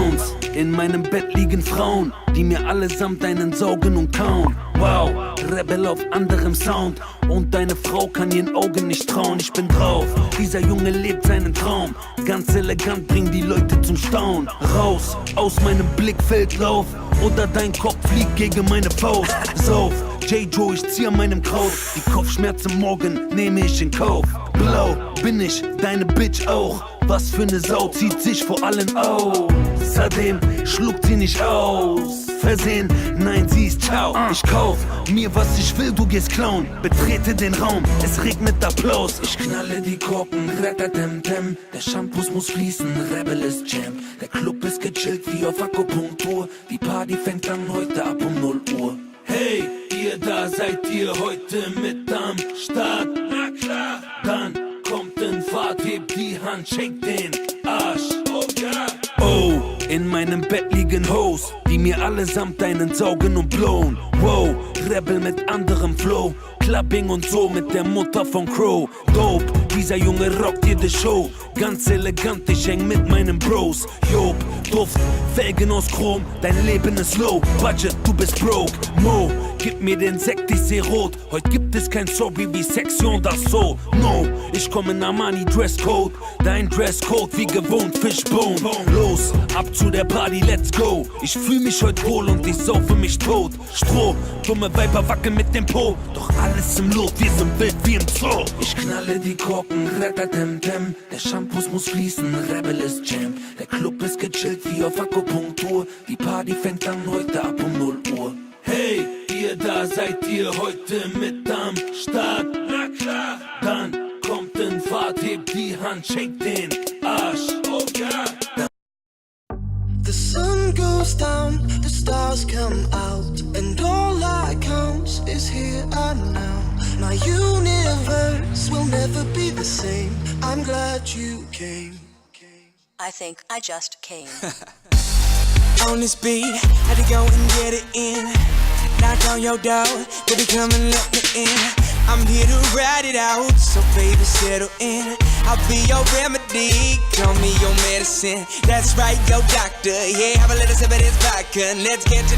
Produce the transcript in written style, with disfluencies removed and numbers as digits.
Sounds. In meinem Bett liegen Frauen, die mir allesamt einen saugen und kauen. Wow, Rebel auf anderem Sound. Und deine Frau kann ihren Augen nicht trauen. Ich bin drauf, dieser Junge lebt seinen Traum. Ganz elegant, bring die Leute zum Staunen. Raus, aus meinem Blickfeld lauf. Oder dein Kopf fliegt gegen meine Faust. Sauf, J-Joe, ich zieh an meinem Kraut. Die Kopfschmerzen morgen nehme ich in Kauf. Blau bin ich, deine Bitch auch. Was für ne Sau zieht sich vor allen aus. Seitdem schluckt sie nicht aus. Versehen, nein, sie ist ciao. Ich kauf mir was ich will, du gehst klauen. Betrete den Raum, es regnet Applaus. Ich knalle die Korken, dem. Der Shampoo muss fließen, Rebel ist Jam. Der Club ist gechillt wie auf Akupunktur. Die Party fängt an heute ab um 0 Uhr. Hey, ihr da seid ihr heute mit am Start? Na klar, dann kommt in Fahrt, hebt die Hand, shake den Arsch. Oh ja. Oh, in meinem Bett liegen Hoes, die mir allesamt einen saugen und blown. Wow, Rebel mit anderem Flow. Clubbing und so mit der Mutter von Crow. Dope, dieser Junge rockt jede Show. Ganz elegant, ich häng mit meinen Bros. Job, Duft, Felgen aus Chrom. Dein Leben ist low, Budget, du bist broke. Mo, gib mir den Sekt, ich seh rot. Heute gibt es kein Sorry wie Sexion, das so. No, ich komm in Armani Dresscode. Dein Dresscode wie gewohnt, Fishbone. Los, ab zu der Party, let's go. Ich fühl mich heute wohl und ich saufe mich tot. Stroh, dumme Weiber wackeln mit dem Po. Doch alles im Lot, wir sind wild wie im Zoo. Ich knalle die Korken, dem. Der Shampoo muss fließen, Rebel ist Jam. Der Club ist gechillt wie auf Akupunktur. Die Party fängt an heute ab um 0 Uhr. Hey, ihr da seid ihr heute mit am Start? Na klar, dann kommt in Fahrt, hebt die Hand, shake den Arsch. Oh ja. The sun goes down, the stars come out, and all that counts is here and now. My universe will never be the same. I'm glad you came. I think I just came. On this beat, had to go and get it in. Knock on your door, baby come and let me in. I'm here to ride it out, so baby settle in. I'll be your remedy, call me your medicine. That's right, your doctor, yeah, have a little sip of this vodka. Let's get to